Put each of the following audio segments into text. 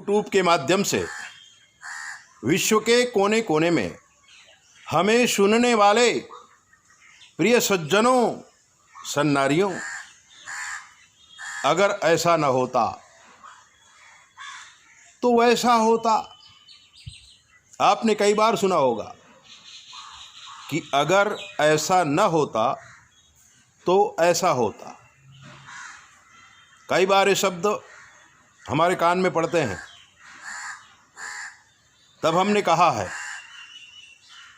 YouTube के माध्यम से विश्व के कोने कोने में हमें सुनने वाले प्रिय सज्जनों सन्नारियों, अगर ऐसा न होता तो वैसा होता। आपने कई बार सुना होगा कि अगर ऐसा न होता तो ऐसा होता। कई बार ये शब्द हमारे कान में पड़ते हैं। तब हमने कहा है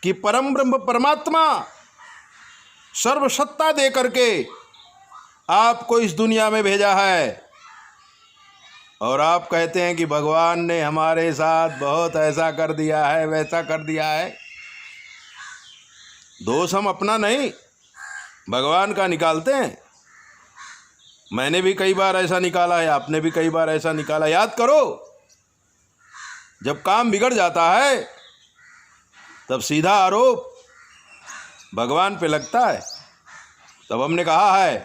कि परम ब्रह्म परमात्मा सर्वसत्ता दे करके आपको इस दुनिया में भेजा है, और आप कहते हैं कि भगवान ने हमारे साथ बहुत ऐसा कर दिया है, वैसा कर दिया है। दोष हम अपना नहीं, भगवान का निकालते हैं। मैंने भी कई बार ऐसा निकाला है, आपने भी कई बार ऐसा निकाला। याद करो, जब काम बिगड़ जाता है तब सीधा आरोप भगवान पे लगता है। तब हमने कहा है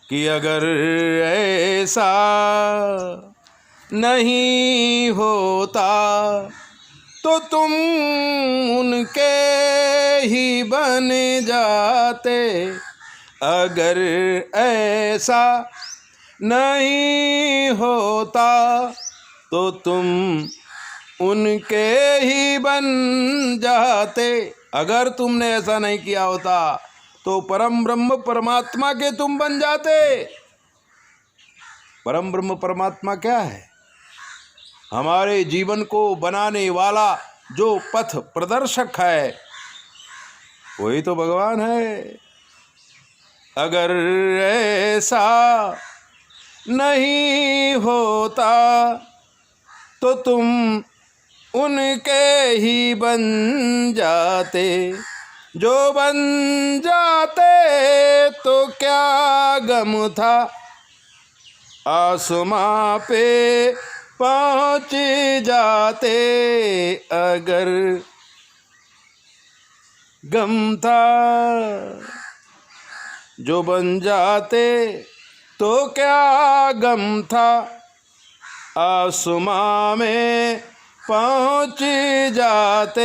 कि अगर ऐसा नहीं होता तो तुम उनके ही बन जाते। अगर ऐसा नहीं होता तो तुम उनके ही बन जाते। अगर तुमने ऐसा नहीं किया होता तो परम ब्रह्म परमात्मा के तुम बन जाते। परम ब्रह्म परमात्मा क्या है? हमारे जीवन को बनाने वाला जो पथ प्रदर्शक है, वही तो भगवान है। अगर ऐसा नहीं होता तो तुम उनके ही बन जाते। जो बन जाते तो क्या गम था, आसमां पे पहुँच जाते। अगर गम था, जो बन जाते तो क्या गम था, आसमां में पहुँच जाते।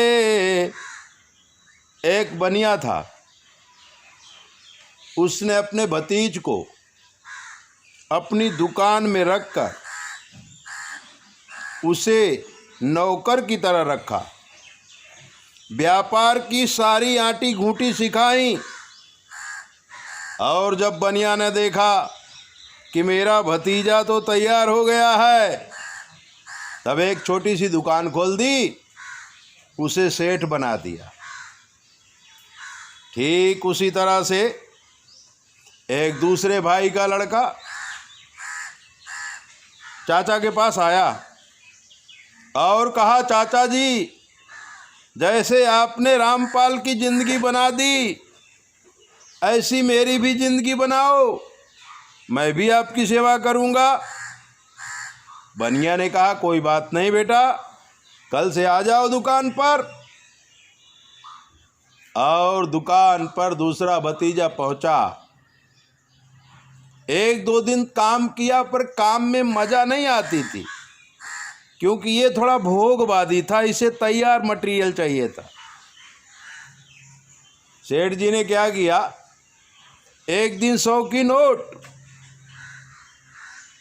एक बनिया था, उसने अपने भतीज को अपनी दुकान में रखकर उसे नौकर की तरह रखा। व्यापार की सारी आंटी घूंटी सिखाई, और जब बनिया ने देखा कि मेरा भतीजा तो तैयार हो गया है, तब एक छोटी सी दुकान खोल दी, उसे सेठ बना दिया। ठीक उसी तरह से एक दूसरे भाई का लड़का चाचा के पास आया और कहा, चाचा जी, जैसे आपने रामपाल की जिंदगी बना दी, ऐसी मेरी भी जिंदगी बनाओ, मैं भी आपकी सेवा करूंगा। बनिया ने कहा, कोई बात नहीं बेटा, कल से आ जाओ दुकान पर। और दुकान पर दूसरा भतीजा पहुंचा। एक दो दिन काम किया, पर काम में मजा नहीं आती थी, क्योंकि ये थोड़ा भोगवादी था, इसे तैयार मटेरियल चाहिए था। सेठ जी ने क्या किया, एक दिन 100 की नोट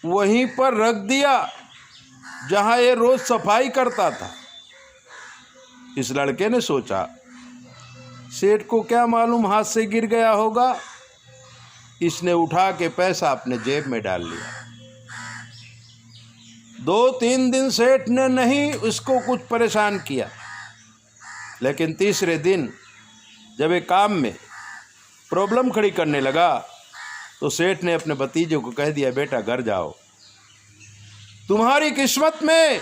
वहीं पर रख दिया जहां ये रोज सफाई करता था। इस लड़के ने सोचा, सेठ को क्या मालूम हाथ से गिर गया होगा। इसने उठा के पैसा अपने जेब में डाल लिया। 2-3 दिन सेठ ने नहीं उसको कुछ परेशान किया, लेकिन तीसरे दिन जब एक काम में प्रॉब्लम खड़ी करने लगा तो सेठ ने अपने भतीजे को कह दिया, बेटा घर जाओ, तुम्हारी किस्मत में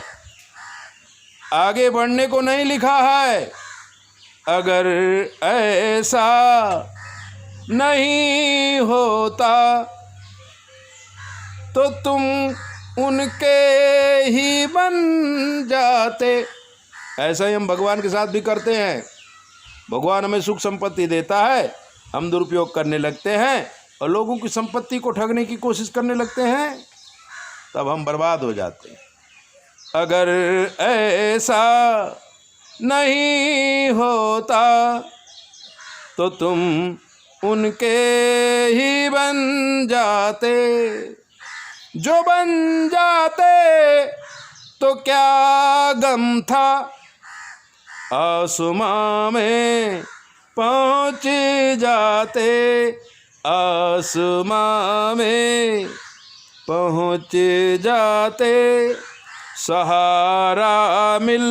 आगे बढ़ने को नहीं लिखा है। अगर ऐसा नहीं होता तो तुम उनके ही बन जाते। ऐसा ही हम भगवान के साथ भी करते हैं। भगवान हमें सुख संपत्ति देता है, हम दुरुपयोग करने लगते हैं और लोगों की संपत्ति को ठगने की कोशिश करने लगते हैं, तब हम बर्बाद हो जाते हैं। अगर ऐसा नहीं होता तो तुम उनके ही बन जाते, जो बन जाते तो क्या गम था, आसमां में पहुँच जाते, आसमां में पहुँच जाते, सहारा मिल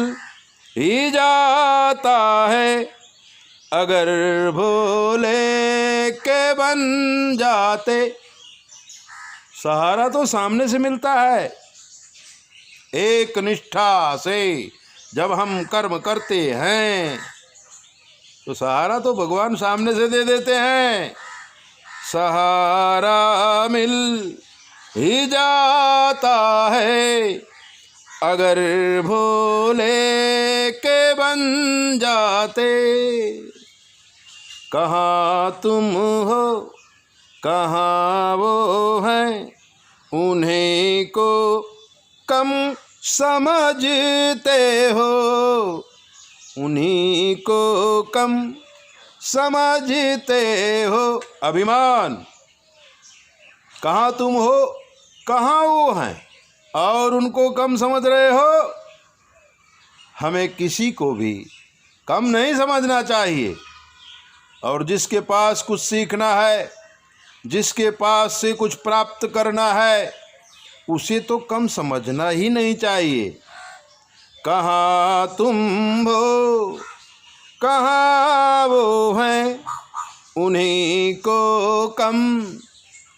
ही जाता है अगर भोले के बन जाते। सहारा तो सामने से मिलता है, एक निष्ठा से जब हम कर्म करते हैं तो सहारा तो भगवान सामने से दे देते हैं। सहारा मिल ही जाता है अगर भोले के बन जाते। कहाँ तुम हो कहाँ वो हैं, उन्हीं को कम समझते हो, उन्हीं को कम समझते हो। अभिमान, कहाँ तुम हो कहाँ वो हैं और उनको कम समझ रहे हो। हमें किसी को भी कम नहीं समझना चाहिए, और जिसके पास कुछ सीखना है, जिसके पास से कुछ प्राप्त करना है, उसे तो कम समझना ही नहीं चाहिए। कहाँ तुम हो कहाँ वो हैं, उन्हीं को कम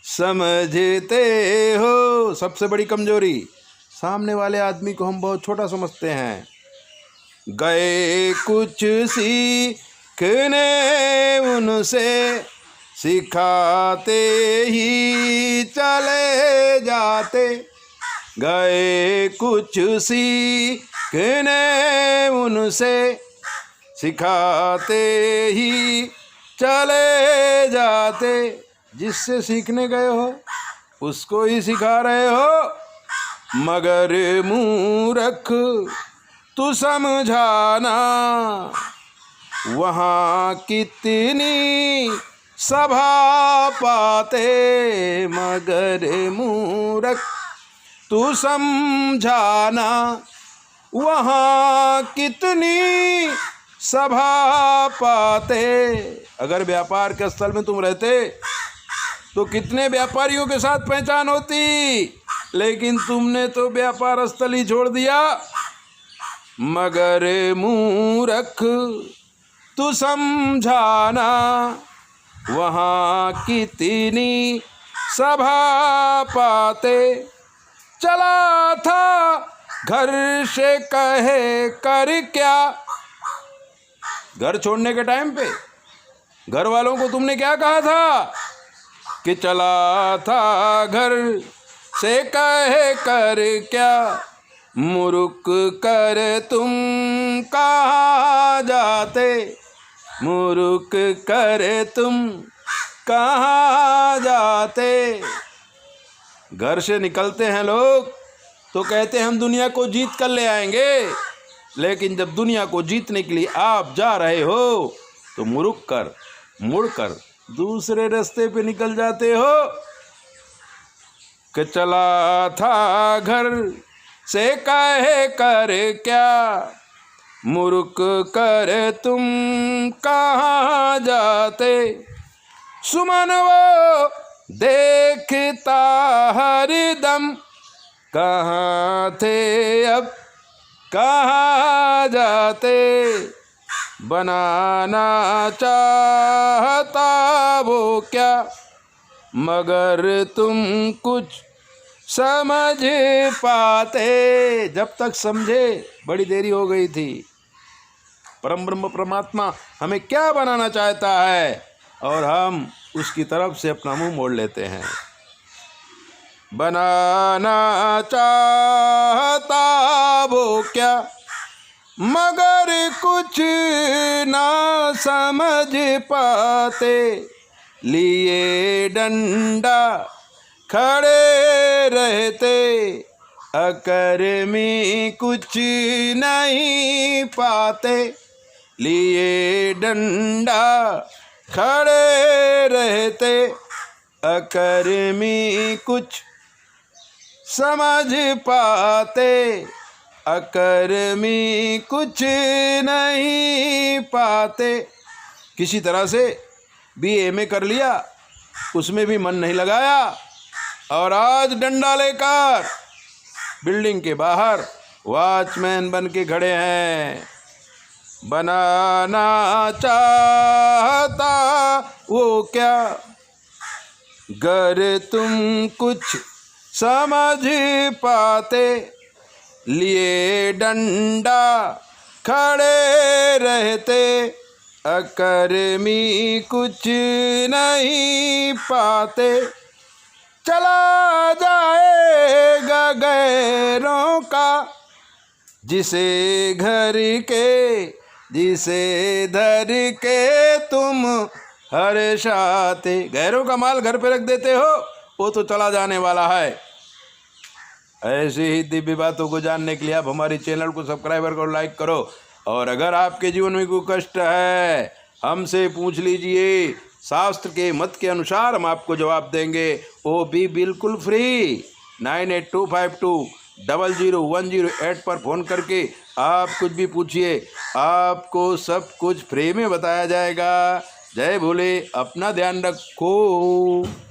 समझते हो। सबसे बड़ी कमजोरी, सामने वाले आदमी को हम बहुत छोटा समझते हैं। गए कुछ सीखने उनसे, सिखाते ही चले जाते, गए कुछ सीखने उनसे, सिखाते ही चले जाते। जिससे सीखने गए हो उसको ही सिखा रहे हो। मगर मूर्ख तू समझाना, वहाँ कितनी सभा पाते। मगर मूर्ख तू समझाना, वहाँ कितनी सभा पाते। अगर व्यापार के स्थल में तुम रहते तो कितने व्यापारियों के साथ पहचान होती, लेकिन तुमने तो व्यापार स्थल ही छोड़ दिया। मगर मूर्ख तू समझाना, वहाँ कितनी सभा पाते। चला था घर से कहे कर क्या, घर छोड़ने के टाइम पे घर वालों को तुमने क्या कहा था कि चला था घर से कहे कर क्या, मुरुक कर तुम कहाँ जाते, मुरुक कर तुम कहाँ जाते। घर से निकलते हैं लोग तो कहते हैं हम दुनिया को जीत कर ले आएंगे, लेकिन जब दुनिया को जीतने के लिए आप जा रहे हो तो मुरुक कर मुड़ कर दूसरे रास्ते पे निकल जाते हो। कि चला था घर से कहे कर क्या, मुरुक कर तुम कहाँ जाते। सुमन वो देखता हरदम, कहाँ थे अब कहाँ जाते। बनाना चाहता वो क्या, मगर तुम कुछ समझ पाते। जब तक समझे बड़ी देरी हो गई थी। परम ब्रह्म परमात्मा हमें क्या बनाना चाहता है और हम उसकी तरफ से अपना मुंह मोड़ लेते हैं। बनाना चाहता वो क्या, मगर कुछ ना समझ पाते। लिए डंडा खड़े रहते, अकर्मी कुछ नहीं पाते, लिए डंडा खड़े रहते। अकर्मी कुछ समझ पाते, अकर्मी कुछ नहीं पाते। किसी तरह से BA कर लिया, उसमें भी मन नहीं लगाया, और आज डंडा लेकर बिल्डिंग के बाहर वॉचमैन बन के खड़े हैं। बनाना चाहता वो क्या, गर तुम कुछ समझ पाते, लिए डंडा खड़े रहते। अकर्मी कुछ नहीं पाते, चला जाएगा गैरों का, जिसे घर धर के तुम हर्षाते। गैरों का माल घर पे रख देते हो, वो तो चला जाने वाला है। ऐसी ही दिव्य बातों को जानने के लिए आप हमारे चैनल को सब्सक्राइब करो, लाइक करो। और अगर आपके जीवन में कोई कष्ट है, हमसे पूछ लीजिए, शास्त्र के मत के अनुसार हम आपको जवाब देंगे, वो भी बिल्कुल फ्री। 9825200108 पर फ़ोन करके आप कुछ भी पूछिए, आपको सब कुछ फ्री में बताया जाएगा। जय भोले, अपना ध्यान रखो।